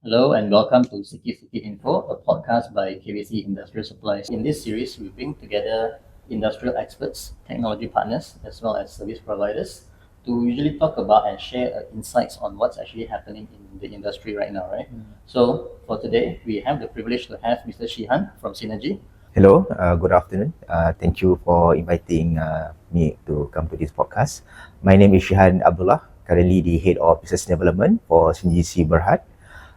Hello and welcome to Sikit-Sikit Info, a podcast by KBC Industrial Supplies. In this series, we bring together industrial experts, technology partners, as well as service providers to usually talk about and share insights on what's actually happening in the industry right now, right? So for today, we have the privilege to have Mr. Shihan from Cenergi. Hello, good afternoon. Thank you for inviting me to come to this podcast. My name is Shihan Abdullah, currently the Head of Business Development for Cenergi Berhad.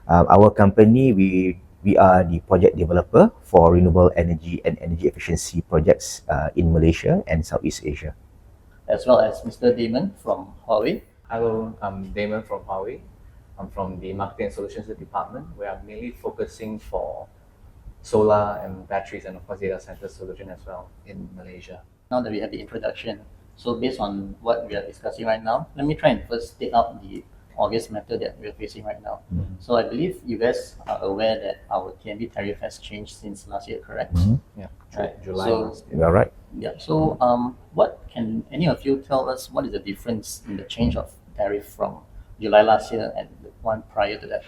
Our company, we are the project developer for renewable energy and energy efficiency projects in Malaysia and Southeast Asia. As well as Mr. Damon from Huawei. Hello, I'm Damon from Huawei. I'm from the Marketing and Solutions Department, where I'm mainly focusing for solar and batteries and of course data center solution as well in Malaysia. Now that we have the introduction, so based on what we are discussing right now, let me try and first state out the obvious matter that we're facing right now. So I believe you guys are aware that our TNB tariff has changed since last year, correct? Yeah, Right. July So, last year. You are right. yeah. So what can any of you tell us what is the difference in the change of tariff from July last year and the one prior to that?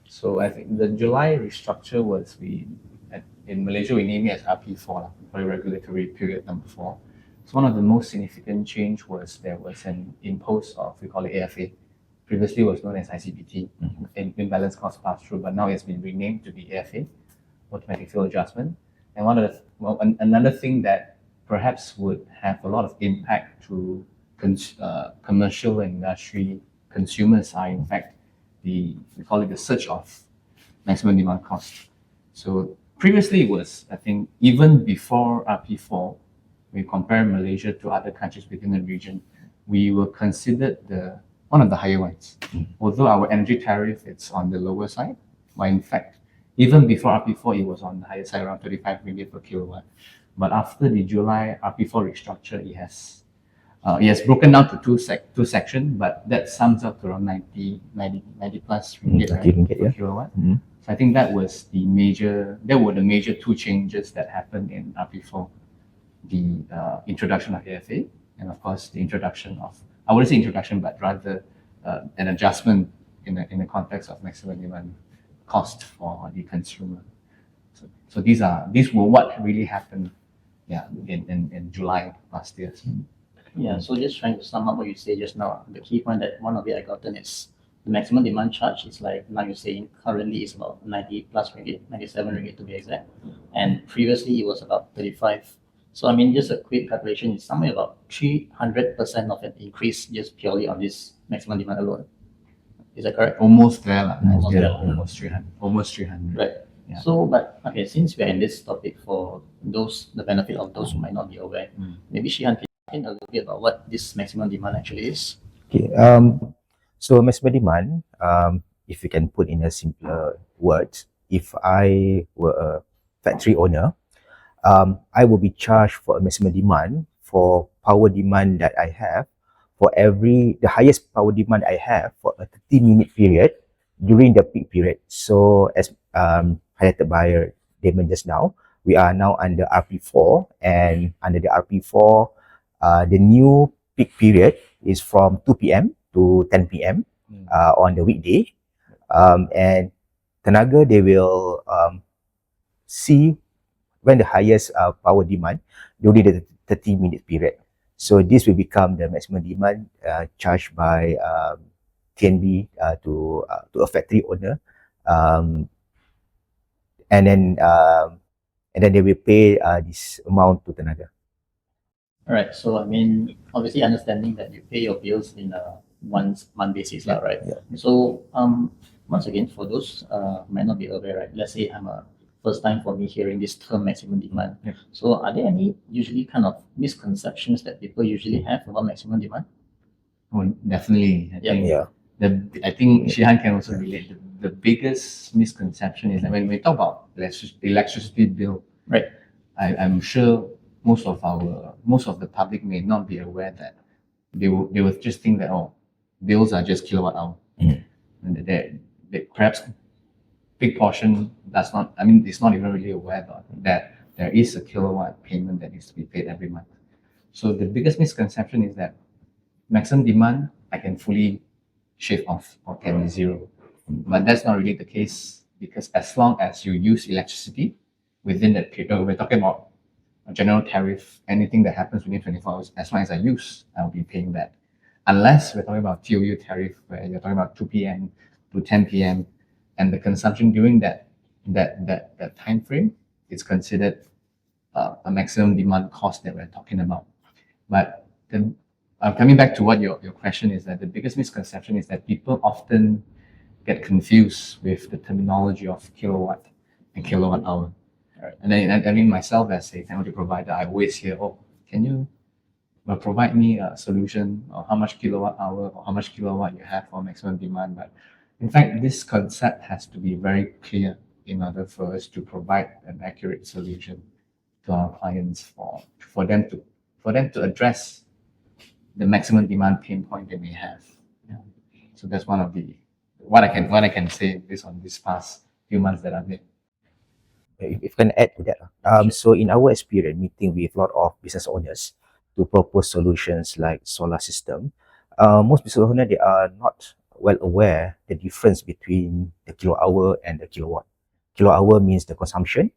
So I think the July restructure was in Malaysia we name it as RP4, for regulatory period number 4. So one of the most significant change was there was an impose of, we call it AFA. Previously it was known as ICPT, imbalance cost pass through, but now it's been renamed to the AFA, automatic fuel adjustment. And another thing that perhaps would have a lot of impact to commercial and industry consumers are in fact we call it the surge of maximum demand cost. So previously it was, I think, even before RP4, we compare Malaysia to other countries within the region, we were considered one of the higher ones. Although our energy tariff it's on the lower side, but in fact, even before RP4, it was on the higher side, around 35 ringgit per kilowatt. But after the July RP4 restructure, it has broken down to two sections, but that sums up to around 90 plus ringgit, per kilowatt. So I think that were the major two changes that happened in RP4. The introduction of AFA and of course the introduction of, I wouldn't say introduction, but rather an adjustment in the context of maximum demand cost for the consumer. So these were what really happened in July last year. Yeah, so just trying to sum up what you say just now, the key point that one of it I gotten is the maximum demand charge is like now you're saying currently is about 90 plus ringgit, 97 ringgit to be exact. And previously it was about 35. So I mean, just a quick calculation is somewhere about 300% of an increase just purely on this maximum demand alone. Is that correct? Almost there, Almost there. almost 300. Right. Yeah. So, but okay, since we're in this topic for the benefit of those who might not be aware, maybe Shihan can explain a little bit about what this maximum demand actually is. Okay. So maximum demand, if you can put in a simpler words, if I were a factory owner, I will be charged for a maximum demand for power demand that I have for the highest power demand I have for a 13-minute period during the peak period. So as highlighted by Damon just now, we are now under RP4, and under the RP4, the new peak period is from 2 p.m. to 10 p.m. On the weekday. And Tenaga, they will see when the highest power demand during the 30-minute period. So this will become the maximum demand charged by TNB to a factory owner, and then they will pay this amount to Tenaga. All right. So I mean, obviously understanding that you pay your bills in a month basis, right? Yeah. So once again, for those might not be aware, right? Let's say I'm a first time for me hearing this term maximum demand. Yeah. So are there any usually kind of misconceptions that people usually have about maximum demand? Oh, definitely. I think Shihan can also relate. The biggest misconception is that when we talk about electricity bill, right? I'm sure most of the public may not be aware that they will just think that bills are just kilowatt hour, and they perhaps big portion does not. I mean, it's not even really aware that there is a kilowatt payment that needs to be paid every month. So the biggest misconception is that maximum demand I can fully shave off or can be zero. But that's not really the case, because as long as you use electricity within that period, we're talking about a general tariff, anything that happens within 24 hours, as long as I use, I'll be paying that. Unless we're talking about TOU tariff, where you're talking about 2 p.m. to 10 p.m. and the consumption during that time frame is considered a maximum demand cost that we're talking about. But then, coming back to what your question is, that the biggest misconception is that people often get confused with the terminology of kilowatt and kilowatt hour. Right. And then, I mean, myself as a technology provider, I always hear, oh, can you provide me a solution or how much kilowatt hour or how much kilowatt you have for maximum demand? But in fact, this concept has to be very clear in order for us to provide an accurate solution to our clients for them to address the maximum demand pain point they may have. Yeah. So that's one of the what I can say based on this past few months that I've been. If I can add to that. So in our experience, meeting with a lot of business owners to propose solutions like solar system, most business owners, they are not well aware the difference between the kilowatt hour and the kilowatt. Kilowatt hour means the consumption,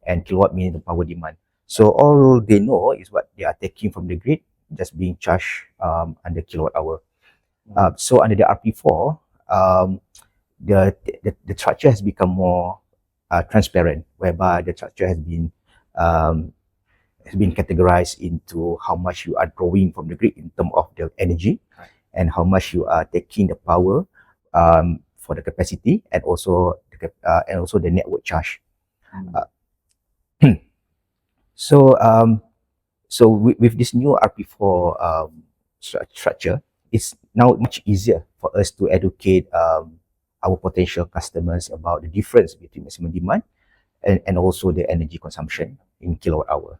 and kilowatt means the power demand. So all they know is what they are taking from the grid, just being charged under kilowatt hour. So under the RP4, the structure has become more transparent, whereby the structure has been categorized into how much you are drawing from the grid in terms of the energy, and how much you are taking the power for the capacity, and also the network charge. So with this new RP4 structure, it's now much easier for us to educate our potential customers about the difference between maximum demand and also the energy consumption in kilowatt hour.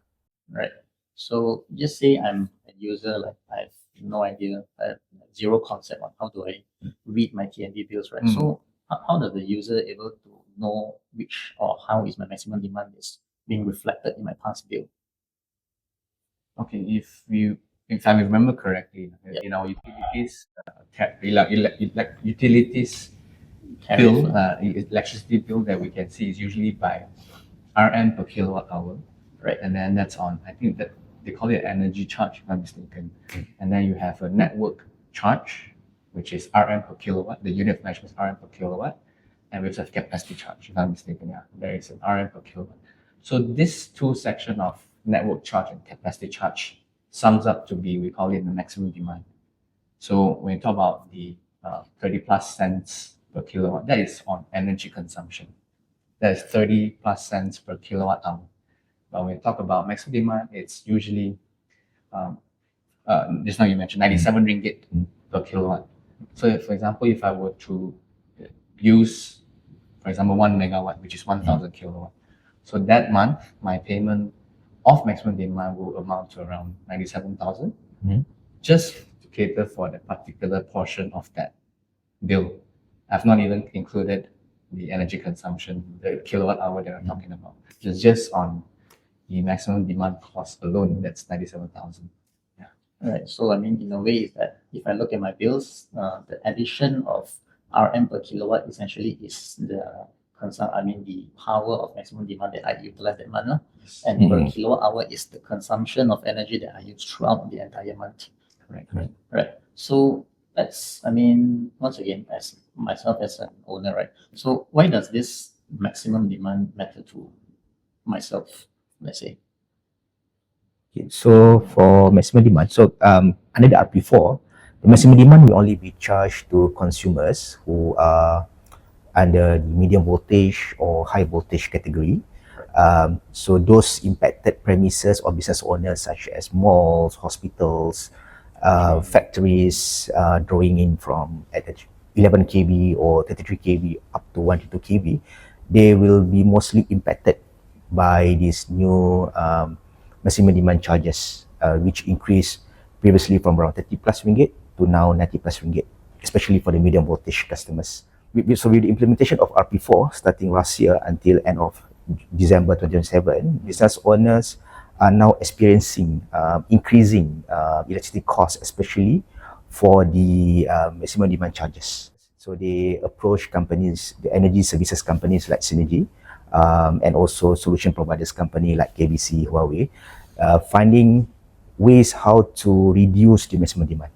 Right. So just say I'm a user, like I have no idea, I have zero concept on how do I read my T&D bills, right? So how does the user able to know which or how is my maximum demand is being reflected in my past bill? Okay, if I remember correctly, in our utilities, utilities bill, electricity bill that we can see is usually by RM per kilowatt hour, right? And then that's on, I think that they call it energy charge, if I'm mistaken. And then you have a network charge, which is RM per kilowatt. The unit of measurement is RM per kilowatt. And we also have capacity charge, if I'm mistaken. Yeah, there is an RM per kilowatt. So this two section of network charge and capacity charge sums up to be, we call it the maximum demand. So when you talk about the 30 plus cents per kilowatt, that is on energy consumption. That is 30 plus cents per kilowatt hour. But when we talk about maximum demand, it's usually, just now you mentioned 97 ringgit per kilowatt. So for example, if I were to use, for example, 1 megawatt, which is 1,000 kilowatt. So that month, my payment of maximum demand will amount to around 97,000, just to cater for that particular portion of that bill. I've not even included the energy consumption, the kilowatt hour that I'm talking about. It's just on the maximum demand cost alone, that's 97,000. Yeah. Right. So I mean, in a way, is that if I look at my bills, the addition of RM per kilowatt essentially is the the power of maximum demand that I utilize that month, and per kilowatt hour is the consumption of energy that I use throughout the entire month. Right. So that's, I mean, once again, as myself as an owner, right? So why does this maximum demand matter to myself, let's say? Okay, so for maximum demand, so under the RP4, the maximum demand will only be charged to consumers who are under the medium voltage or high voltage category. So those impacted premises or business owners such as malls, hospitals, factories drawing in from at 11 kV or 33 kV up to 1 to 2 kV, they will be mostly impacted by these new maximum demand charges, which increased previously from around 30 plus ringgit to now 90 plus ringgit, especially for the medium voltage customers. So with the implementation of RP4 starting last year until end of December 2007, business owners are now experiencing increasing electricity costs, especially for the maximum demand charges. So they approach companies, the energy services companies like Cenergi, and also solution providers company like KBC, Huawei, finding ways how to reduce the maximum demand.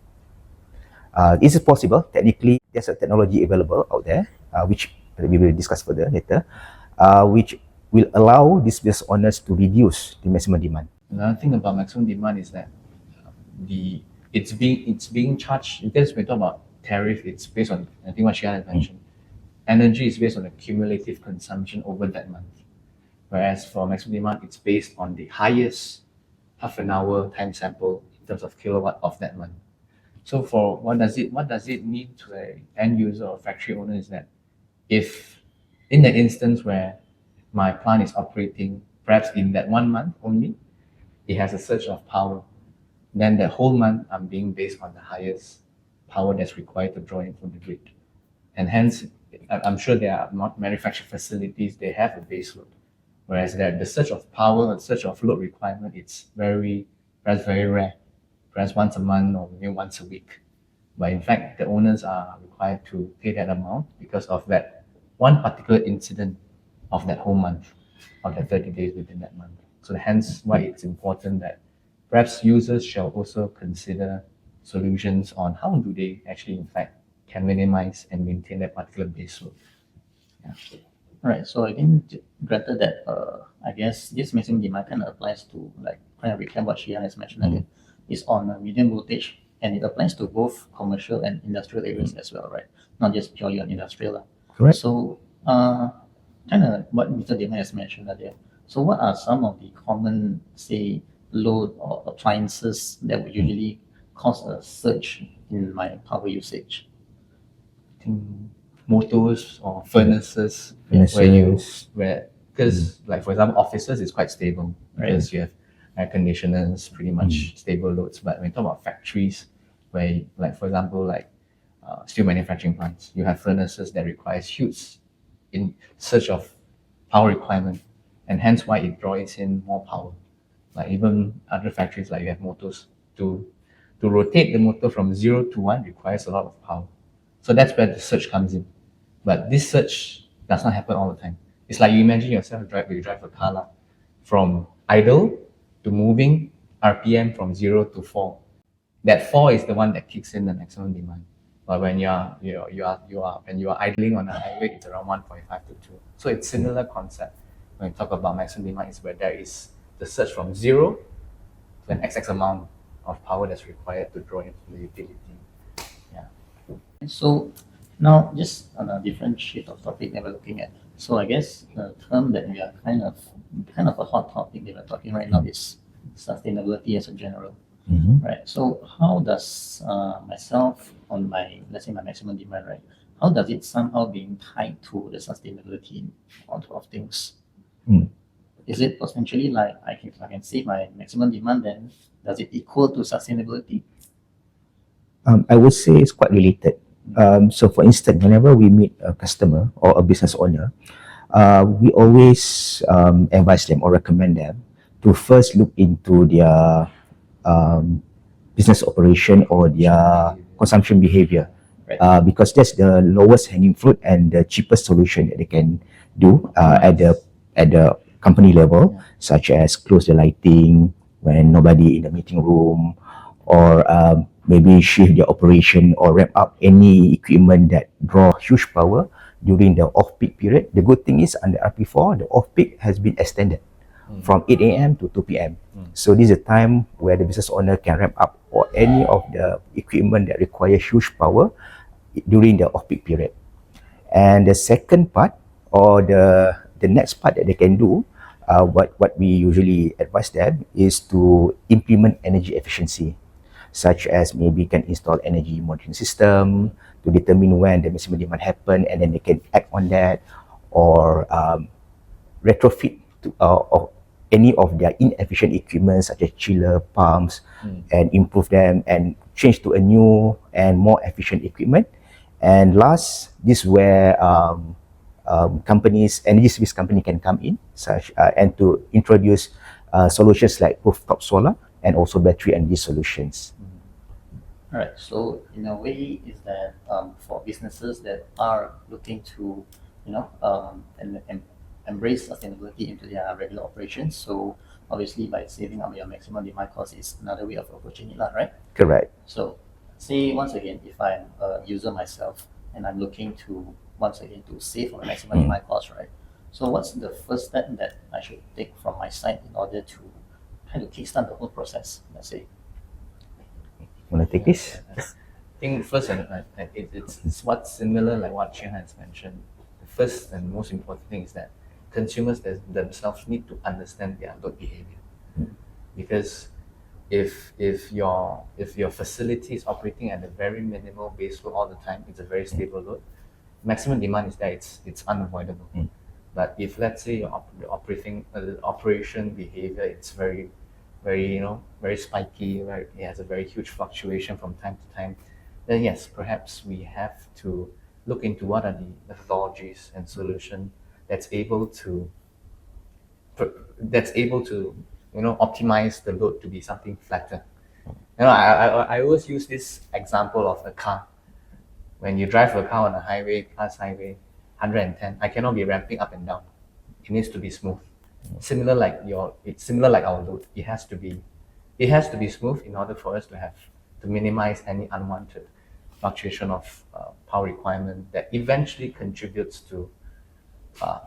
Is it possible? Technically, there's a technology available out there, which we will discuss further later, which will allow these business owners to reduce the maximum demand. Another thing about maximum demand is that it's being charged, because we talk about tariff, it's based on, I think what Shian has mentioned, energy is based on the cumulative consumption over that month. Whereas for maximum demand, it's based on the highest half an hour time sample in terms of kilowatt of that month. So for what does it mean to an end user or factory owner is that if in the instance where my plant is operating perhaps in that 1 month only, it has a surge of power, then the whole month I'm being based on the highest power that's required to draw in from the grid. And hence, I'm sure there are not manufacturing facilities, they have a base load. Whereas the surge of power and surge of load requirement, it's perhaps very rare, perhaps once a month or maybe once a week. But in fact, the owners are required to pay that amount because of that one particular incident of that whole month, of that 30 days within that month. So hence why it's important that perhaps users shall also consider solutions on how do they actually in fact can minimize and maintain that particular base load. Right. So I think granted that I guess this maximum demand kind of applies to, like, kind of recap what Shian has mentioned earlier, is on a medium voltage, and it applies to both commercial and industrial areas as well, right? Not just purely on industrial. Correct. So kind of what Mr. Dima has mentioned earlier. So what are some of the common, say, load or appliances that would usually cause a surge in my power usage? I think motors or furnaces, Furnaces. because like for example offices is quite stable, Right. because you have air conditioners, pretty much stable loads. But when you talk about factories, where like for example like steel manufacturing plants, you have furnaces that requires huge in surge of power requirement, and hence why it draws in more power. Like even other factories, like you have motors, to rotate the motor from 0 to 1 requires a lot of power. So that's where the surge comes in. But this surge does not happen all the time. It's like you imagine yourself you drive a car lah, from idle to moving RPM from 0 to 4. That 4 is the one that kicks in the maximum demand. But when you are idling on a highway, it's around 1.5 to 2. So it's similar concept. When we talk about maximum demand, is where there is the surge from 0 to an XX amount of power that's required to draw into the utility. So now just on a different shift of topic that we're looking at. So I guess the term that we are kind of a hot topic that we're talking right now is sustainability as a general. Right. So how does myself on my, let's say, my maximum demand, right? How does it somehow being tied to the sustainability of things? Is it potentially like I can save my maximum demand, then does it equal to sustainability? I would say it's quite related. So for instance, whenever we meet a customer or a business owner, we always advise them or recommend them to first look into their business operation or their consumption behavior, Right. because that's the lowest hanging fruit and the cheapest solution that they can do at the company level, such as close the lighting when nobody in the meeting room, or maybe shift their operation or ramp up any equipment that draw huge power during the off-peak period. The good thing is under RP4, the off-peak has been extended from 8 a.m. to 2 p.m. So this is a time where the business owner can ramp up or any of the equipment that require huge power during the off-peak period. And the second part, or the next part that they can do, what we usually advise them is to implement energy efficiency, such as maybe can install energy monitoring system to determine when the maximum demand happen, and then they can act on that, or retrofit to, of any of their inefficient equipment such as chiller, pumps, and improve them and change to a new and more efficient equipment. And last, this is where companies, energy service company can come in, such and to introduce solutions like rooftop solar and also battery energy solutions. All right. So in a way, is that for businesses that are looking to, and embrace sustainability into their regular operations. So obviously, by saving up your maximum demand cost is another way of approaching it, right? Correct. So, say once again, if I'm a user myself and I'm looking to once again to save on the maximum demand cost, right? So, what's the first step that I should take from my side in order to kind of kickstart the whole process? Let's say. Want to take this? I think first, and it's what's similar like what Chen has mentioned. The first and most important thing is that consumers themselves need to understand their load behavior, because if your facility is operating at a very minimal base load all the time, it's a very stable load. Maximum demand is there; it's unavoidable. But if let's say your operation behavior, it's very very spiky, right? It has a very huge fluctuation from time to time, then yes, perhaps we have to look into what are the methodologies and solution that's able to optimize the load to be something flatter. I always use this example of a car. When you drive a car on a highway, class highway, 110, I cannot be ramping up and down. It needs to be smooth. It's similar like our load. It has to be smooth in order for us to minimize any unwanted fluctuation of power requirement that eventually contributes to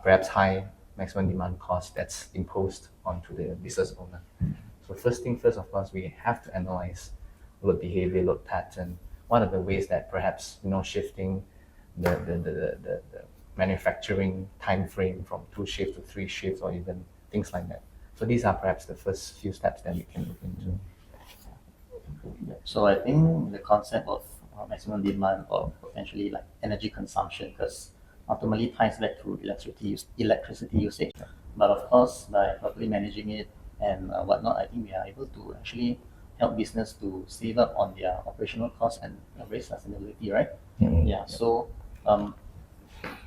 perhaps high maximum demand cost that's imposed onto the business owner. So first thing first, of course, we have to analyze load behavior, load pattern. What are the ways that perhaps shifting the manufacturing time frame from 2 shifts to 3 shifts, or even things like that. So these are perhaps the first few steps that we can look into. So I think the concept of maximum demand or potentially like energy consumption, because ultimately ties back to electricity usage. But of course, by properly managing it and whatnot, I think we are able to actually help business to save up on their operational costs and embrace sustainability, right? Yeah. So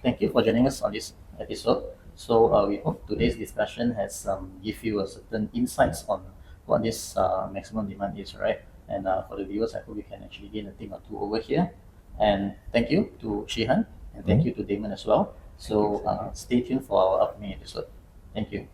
thank you for joining us on this episode. So we hope today's discussion has give you a certain insights on what this maximum demand is, right? And for the viewers, I hope you can actually gain a thing or two over here. And thank you to Shihan and thank you to Damon as well. So stay tuned for our upcoming episode. Thank you.